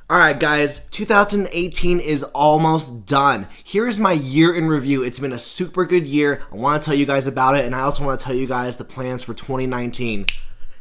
Alright guys, 2018 is almost done. Here's my year in review. It's been a super good year. I want to tell you guys about it, and I also want to tell you guys the plans for 2019.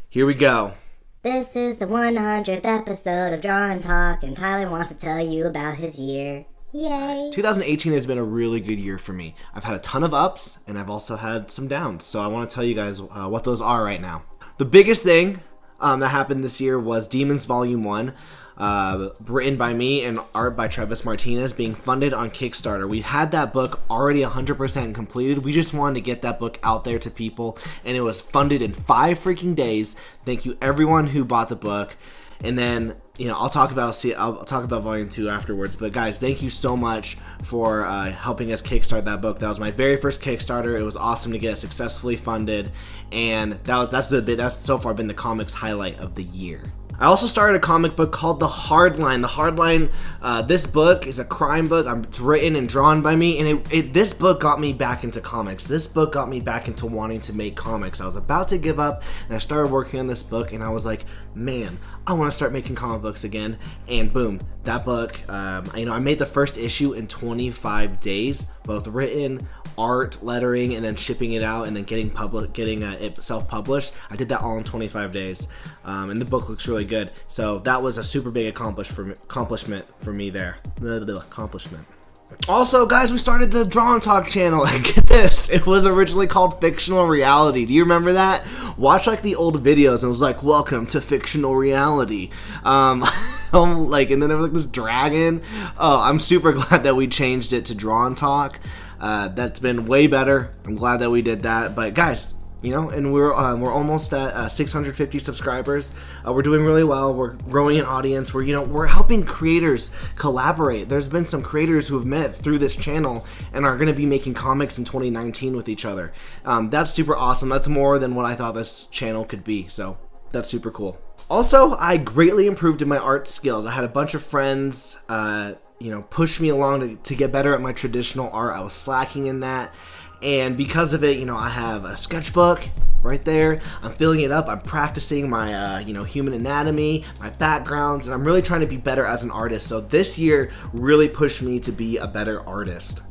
Here we go. This is the 100th episode of Draw and Talk, and Tyler wants to tell you about his year. Yay! 2018 has been a really good year for me. I've had a ton of ups, and I've also had some downs, so I want to tell you guys what those are right now. The biggest thing that happened this year was Demons Volume 1. Written by me and art by Travis Martinez, being funded on Kickstarter. We had that book already 100% completed. We just wanted to get that book out there to people, and it was funded in 5 freaking days. Thank you everyone who bought the book. And then, I'll talk about Volume 2 afterwards. But guys, thank you so much for helping us kickstart that book. That was my very first Kickstarter. It was awesome to get it successfully funded, and that's so far been the comics highlight of the year. I also started a comic book called The Hardline. The Hardline, this book is a crime book. It's written and drawn by me, and this book got me back into comics. This book got me back into wanting to make comics. I was about to give up, and I started working on this book, and I was like, man, I want to start making comic books again. And boom, that book, I made the first issue in 25 days, both written, art, lettering, and then shipping it out, and then getting it self-published. I did that all in 25 days, and the book looks really good. So that was a super big accomplishment for me there. Accomplishment. Also, guys, we started the Draw and Talk channel, and get this, it was originally called Fictional Reality. Do you remember that? Watch like the old videos, and it was like, welcome to Fictional Reality. And then there was like this dragon. Oh, I'm super glad that we changed it to Draw and Talk. That's been way better. I'm glad that we did that. But guys, and we're almost at 650 subscribers. We're doing really well. We're growing an audience. We're helping creators collaborate. There's been some creators who have met through this channel and are going to be making comics in 2019 with each other. That's super awesome. That's more than what I thought this channel could be. So that's super cool. Also, I greatly improved in my art skills. I had a bunch of friends, push me along to get better at my traditional art. I was slacking in that. And because of it, I have a sketchbook right there. I'm filling it up. I'm practicing my, human anatomy, my backgrounds, and I'm really trying to be better as an artist. So this year really pushed me to be a better artist.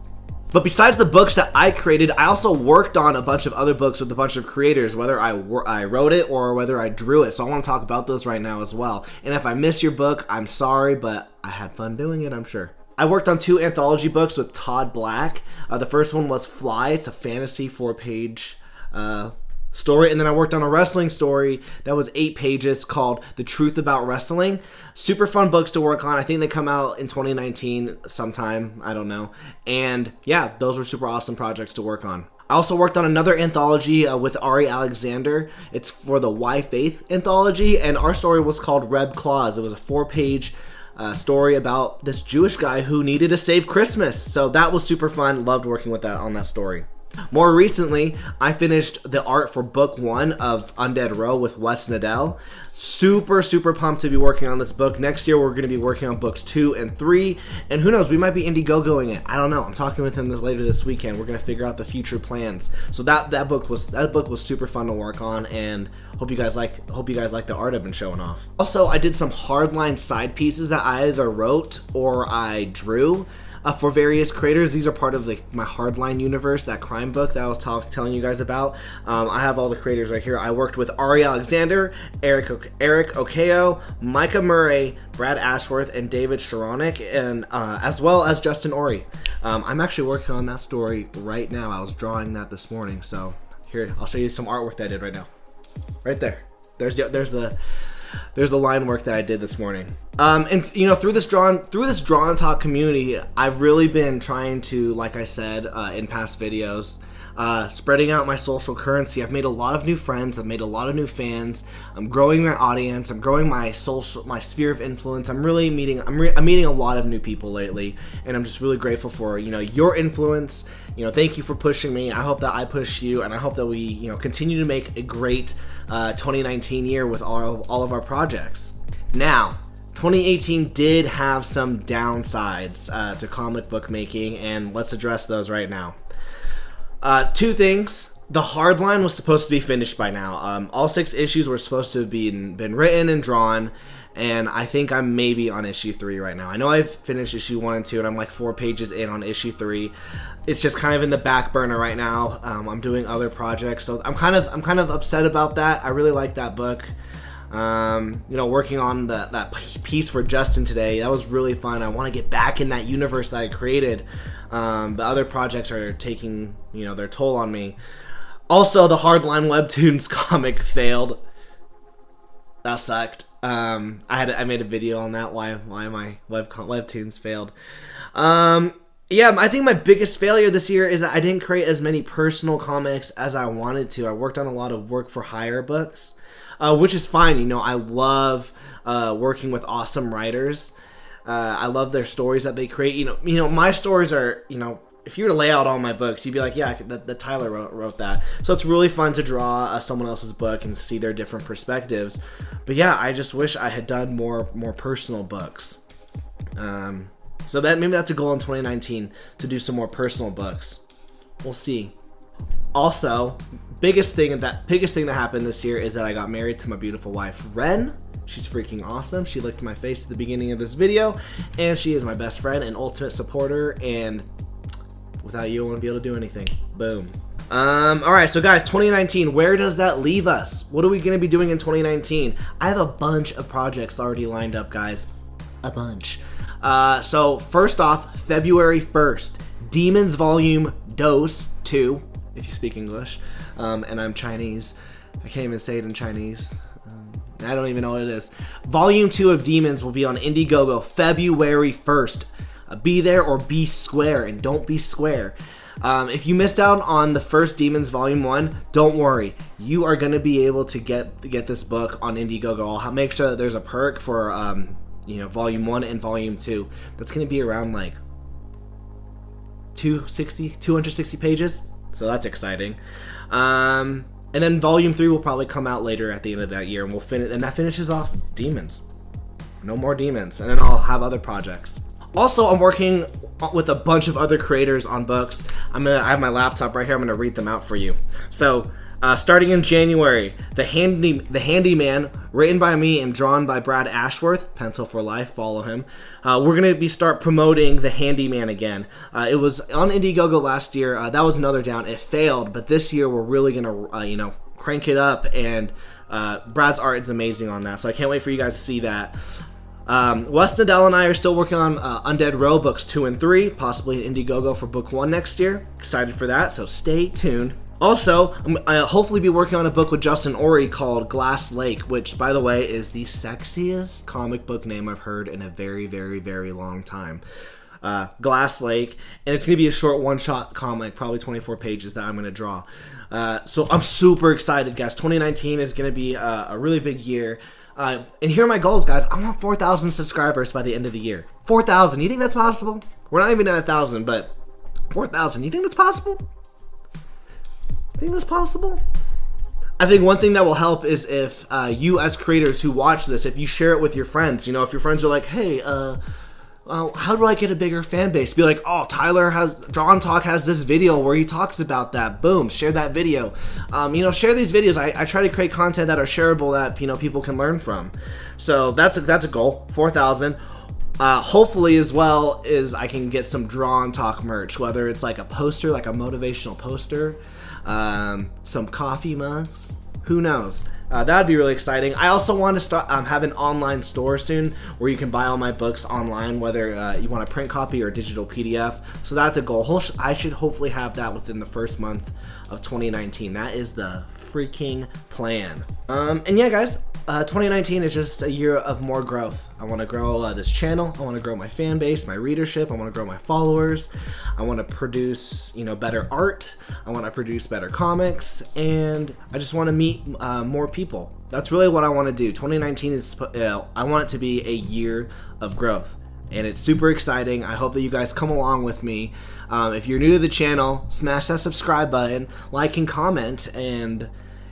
But besides the books that I created, I also worked on a bunch of other books with a bunch of creators, whether I wrote it or whether I drew it. So I want to talk about those right now as well. And if I miss your book, I'm sorry, but I had fun doing it, I'm sure. I worked on 2 anthology books with Todd Black. The first one was Fly. It's a fantasy 4-page story. And then I worked on a wrestling story that was 8 pages called The Truth About Wrestling. Super fun books to work on. I think they come out in 2019 sometime. I don't know. And yeah, those were super awesome projects to work on. I also worked on another anthology with Ari Alexander. It's for the Why Faith anthology. And our story was called Reb Claus. It was a 4-page story about this Jewish guy who needed to save Christmas. So that was super fun. Loved working with that on that story. More recently, I finished the art for book 1 of Undead Row with Wes Nadell. Super pumped to be working on this book. Next year, we're going to be working on books 2 and 3. And who knows, we might be Indiegogoing it. I don't know. I'm talking with him later this weekend. We're going to figure out the future plans. So that book was super fun to work on, and hope you guys like the art I've been showing off. Also, I did some hardline side pieces that I either wrote or I drew for various creators. These are part of my Hardline universe, that crime book that I was telling you guys about. I have all the creators right here. I worked with Ari Alexander, Eric Okeo, Micah Murray, Brad Ashworth, and David Sharonik, and as well as Justin Ori. I'm actually working on that story right now. I was drawing that this morning, so here, I'll show you some artwork that I did right now. Right there. There's the line work that I did this morning. And through this draw and talk community, I've really been trying to, like I said in past videos, spreading out my social currency. I've made a lot of new friends. I've made a lot of new fans. I'm growing my audience. I'm growing my sphere of influence. I'm meeting a lot of new people lately, and I'm just really grateful for your influence. Thank you for pushing me. I hope that I push you, and I hope that we continue to make a great 2019 year with all of our projects. Now, 2018 did have some downsides to comic book making, and let's address those right now. 2 things. The Hardline was supposed to be finished by now. All 6 issues were supposed to have been written and drawn, and I think I'm maybe on issue 3 right now. I know I've finished issue 1 and 2, and I'm like 4 pages in on issue 3. It's just kind of in the back burner right now. I'm doing other projects, so I'm kind of upset about that. I really like that book. Working on that piece for Justin today, that was really fun. I want to get back in that universe that I created, but other projects are taking their toll on me. Also, the Hardline Webtoons comic failed. That sucked. I made a video on that, why my Webtoons failed. I think my biggest failure this year is that I didn't create as many personal comics as I wanted to. I worked on a lot of work for hire books, which is fine. I love working with awesome writers. I love their stories that they create. My stories are, if you were to lay out all my books, you'd be like, yeah, the Tyler wrote that. So it's really fun to draw someone else's book and see their different perspectives. But yeah, I just wish I had done more personal books. So maybe that's a goal in 2019, to do some more personal books. We'll see. Also, biggest thing that happened this year is that I got married to my beautiful wife, Ren. She's freaking awesome. She licked my face at the beginning of this video, and she is my best friend and ultimate supporter, and without you, I wouldn't be able to do anything. Boom. Alright, so guys, 2019, where does that leave us? What are we going to be doing in 2019? I have a bunch of projects already lined up, guys. A bunch. So first off, February 1st, Demons Volume Dose 2, if you speak English, and I'm Chinese. I can't even say it in Chinese. I don't even know what it is. Volume 2 of Demons will be on Indiegogo February 1st. Be there or be square, and don't be square. If you missed out on the first Demons Volume 1, don't worry. You are going to be able to get this book on Indiegogo. I'll make sure that there's a perk for Volume 1 and Volume 2. That's going to be around like 260 pages. So that's exciting. And then Volume 3 will probably come out later at the end of that year, and we'll finish. And that finishes off Demons. No more Demons, and then I'll have other projects. Also, I'm working with a bunch of other creators on books. I have my laptop right here. I'm gonna read them out for you. So, starting in January, The Handyman, written by me and drawn by Brad Ashworth, Pencil for Life, follow him. We're gonna start promoting The Handyman again. It was on Indiegogo last year. That was another down. It failed, but this year we're really gonna, crank it up. And Brad's art is amazing on that, so I can't wait for you guys to see that. Wes Nadell and I are still working on Undead Row books 2 and 3, possibly in Indiegogo for book 1 next year. Excited for that, so stay tuned. Also, I'll hopefully be working on a book with Justin Ori called Glass Lake, which, by the way, is the sexiest comic book name I've heard in a very, very, very long time. Glass Lake, and it's going to be a short one-shot comic, probably 24 pages that I'm going to draw. So I'm super excited, guys. 2019 is going to be a really big year. And here are my goals, guys. I want 4,000 subscribers by the end of the year. 4,000. You think that's possible? We're not even at 1,000, but 4,000. You think that's possible? Think that's possible? I think one thing that will help is if you as creators who watch this, if you share it with your friends. If your friends are like, hey, how do I get a bigger fan base? Be like, oh, Drawn Talk has this video where he talks about that. Boom, share that video. Share these videos. I try to create content that are shareable that people can learn from. So that's a goal. 4,000. Hopefully, as well, is I can get some Drawn Talk merch, whether it's like a poster, like a motivational poster, some coffee mugs. Who knows? That'd be really exciting. I also want to start have an online store soon where you can buy all my books online, whether you want a print copy or a digital PDF. So that's a goal. I should hopefully have that within the first month of 2019. That is the freaking plan. And yeah, guys, 2019 is just a year of more growth. I want to grow this channel. I want to grow my fan base, my readership. I want to grow my followers. I want to produce, better art. I want to produce better comics, and I just want to meet more people. That's really what I want to do. 2019 is, I want it to be a year of growth, and it's super exciting. I hope that you guys come along with me. If you're new to the channel, smash that subscribe button, like and comment, and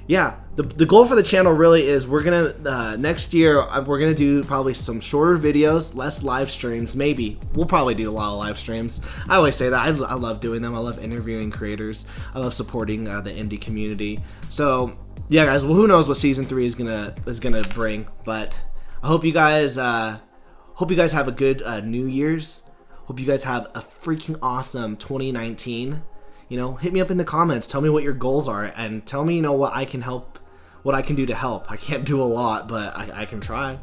yeah, the goal for the channel really is we're gonna next year we're gonna do probably some shorter videos, less live streams. Maybe we'll probably do a lot of live streams. I always say that I love doing them. I love interviewing creators. I love supporting the indie community. So yeah, guys. Well, who knows what season 3 is gonna bring, but I hope you guys have a good New Year's. Hope you guys have a freaking awesome 2019. Hit me up in the comments. Tell me what your goals are, and tell me, what I can do to help. I can't do a lot, but I can try.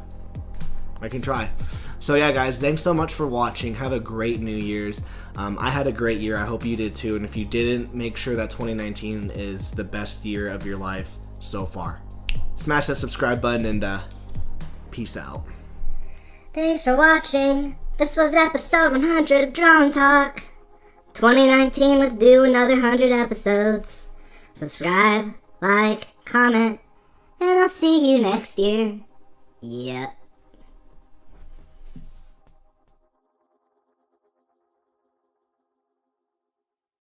So yeah, guys, thanks so much for watching. Have a great New Year's. I had a great year. I hope you did too. And if you didn't, make sure that 2019 is the best year of your life so far. Smash that subscribe button and peace out. Thanks for watching. This was episode 100 of Drawn Talk. 2019, let's do another 100 episodes. Subscribe, like, comment, and I'll see you next year. Yep.